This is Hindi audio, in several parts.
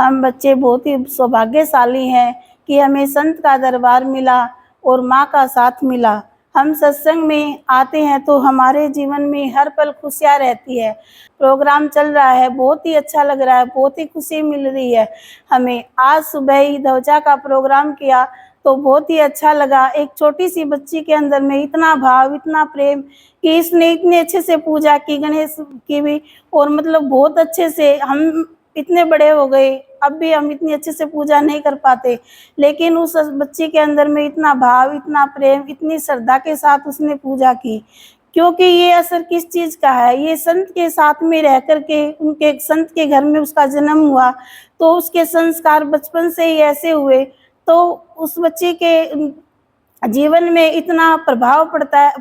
हम बच्चे बहुत ही सौभाग्यशाली हैं कि हमें संत का दरबार मिला और माँ का साथ मिला। हम सत्संग में आते हैं तो हमारे जीवन में हर पल खुशियाँ रहती है। प्रोग्राम चल रहा है, बहुत ही अच्छा लग रहा है, बहुत ही खुशी मिल रही है हमें। आज सुबह ही ध्वजा का प्रोग्राम किया तो बहुत ही अच्छा लगा। एक छोटी सी बच्ची के अंदर में इतना भाव, इतना प्रेम कि इसने इतने अच्छे से पूजा की, गणेश की भी, और मतलब बहुत अच्छे से। हम इतने बड़े हो गए, अब भी हम इतनी अच्छे से पूजा नहीं कर पाते, लेकिन उस बच्ची के अंदर में इतना भाव, इतना प्रेम, इतनी श्रद्धा के साथ उसने पूजा की। क्योंकि ये असर किस चीज़ का है, ये संत के साथ में रह कर के, उनके संत के घर में उसका जन्म हुआ तो उसके संस्कार बचपन से ही ऐसे हुए, तो उस बच्चे के जीवन में इतना प्रभाव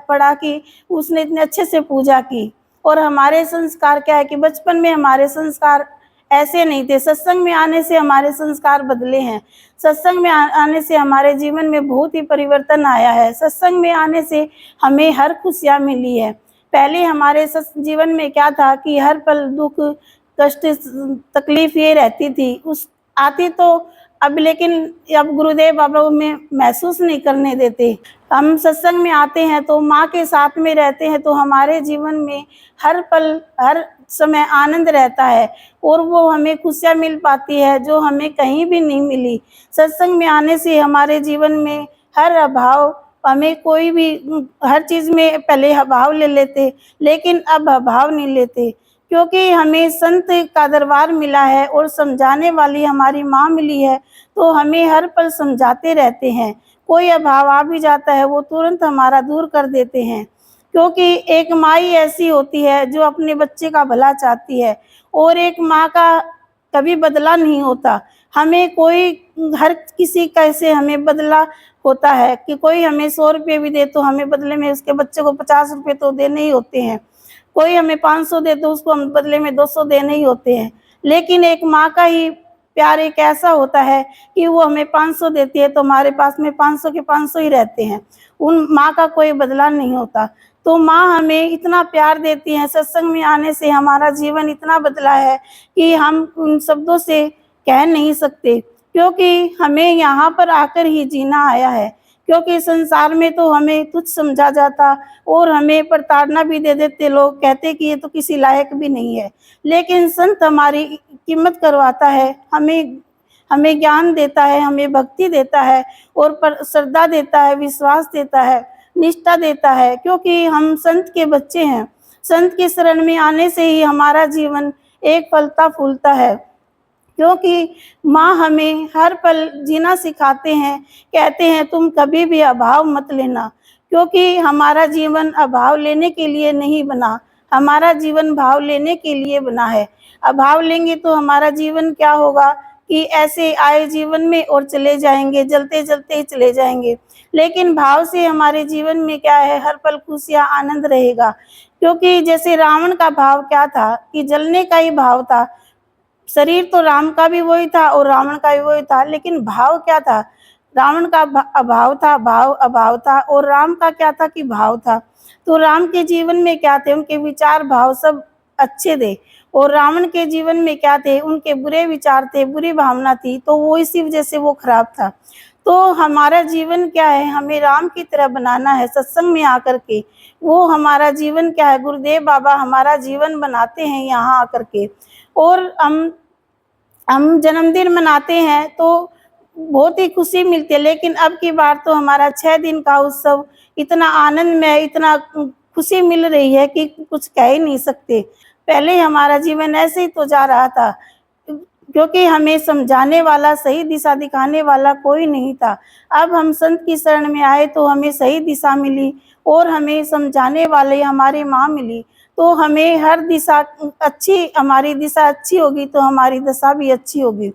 पड़ा कि उसने इतने अच्छे से पूजा की। और हमारे संस्कार क्या है कि बचपन में हमारे संस्कार ऐसे नहीं थे, सत्संग में आने से हमारे संस्कार बदले हैं। सत्संग में आने से हमारे जीवन में बहुत ही परिवर्तन आया है। सत्संग में आने से हमें हर खुशियाँ मिली है। पहले हमारे जीवन में क्या था कि हर पल दुख, कष्ट, तकलीफ ये रहती थी, उस आती तो अब, लेकिन अब गुरुदेव बाबा में महसूस नहीं करने देते। हम सत्संग में आते हैं तो माँ के साथ में रहते हैं तो हमारे जीवन में हर पल, हर समय आनंद रहता है और वो हमें खुशियाँ मिल पाती है जो हमें कहीं भी नहीं मिली। सत्संग में आने से हमारे जीवन में हर अभाव, हमें कोई भी हर चीज़ में पहले अभाव ले लेते, लेकिन अब अभाव नहीं लेते, क्योंकि हमें संत का दरबार मिला है और समझाने वाली हमारी माँ मिली है, तो हमें हर पल समझाते रहते हैं। कोई अभाव आ भी जाता है वो तुरंत हमारा दूर कर देते हैं, क्योंकि एक माँ ही ऐसी होती है जो अपने बच्चे का भला चाहती है, और एक माँ का कभी बदला नहीं होता। हमें कोई, हर किसी कैसे हमें बदला होता है कि कोई हमें 100 रुपये भी दे तो हमें बदले में उसके बच्चे को 50 रुपये तो देने ही होते हैं। कोई हमें 500 दे तो उसको हम बदले में 200 देने ही होते हैं। लेकिन एक माँ का ही प्यार एक ऐसा होता है कि वो हमें 500 देती है तो हमारे पास में 500 के 500 ही रहते हैं। उन माँ का कोई बदला नहीं होता। तो माँ हमें इतना प्यार देती है। सत्संग में आने से हमारा जीवन इतना बदला है कि हम उन शब्दों से कह नहीं सकते, क्योंकि हमें यहाँ पर आकर ही जीना आया है। क्योंकि संसार में तो हमें तुच्छ समझा जाता और हमें प्रताड़ना भी दे देते लोग, कहते कि ये तो किसी लायक भी नहीं है। लेकिन संत हमारी कीमत करवाता है, हमें ज्ञान देता है, हमें भक्ति देता है और श्रद्धा देता है, विश्वास देता है, निष्ठा देता है, क्योंकि हम संत के बच्चे हैं। संत की शरण में आने से ही हमारा जीवन एक फलता फूलता है, क्योंकि माँ हमें हर पल जीना सिखाते हैं। कहते हैं तुम कभी भी अभाव मत लेना, क्योंकि हमारा जीवन अभाव लेने के लिए नहीं बना, हमारा जीवन भाव लेने के लिए बना है। अभाव लेंगे तो हमारा जीवन क्या होगा कि ऐसे आए जीवन में और चले जाएंगे, जलते जलते ही चले जाएंगे। लेकिन भाव से हमारे जीवन में क्या है, हर पल खुशियाँ, आनंद रहेगा। क्योंकि जैसे रावण का भाव क्या था कि जलने का ही भाव था। शरीर तो राम का भी वही था और रावण का भी वही था, लेकिन भाव क्या था? रावण का अभाव था, भाव अभाव था, और राम का क्या था कि भाव था। तो राम के जीवन में क्या थे? उनके विचार भाव सब अच्छे थे, और रावण के जीवन में क्या थे? उनके बुरे विचार थे, बुरी भावना थी, तो वो इसी वजह से वो खराब था। तो हमारा जीवन क्या है? हमें राम की तरह बनाना है सत्संग में आकर के। वो हमारा जीवन क्या है? गुरुदेव बाबा हमारा जीवन बनाते हैं यहाँ आकर के। और हम जन्मदिन मनाते हैं तो बहुत ही खुशी मिलती है, लेकिन अब की बार तो हमारा 6 दिन का उत्सव इतना आनंद में, इतना खुशी मिल रही है कि कुछ कह ही नहीं सकते। पहले हमारा जीवन ऐसे ही तो जा रहा था, क्योंकि हमें समझाने वाला, सही दिशा दिखाने वाला कोई नहीं था। अब हम संत की शरण में आए तो हमें सही दिशा मिली और हमें समझाने वाले हमारी माँ मिली। तो हमें हर दिशा अच्छी, हमारी दिशा अच्छी होगी तो हमारी दशा भी अच्छी होगी।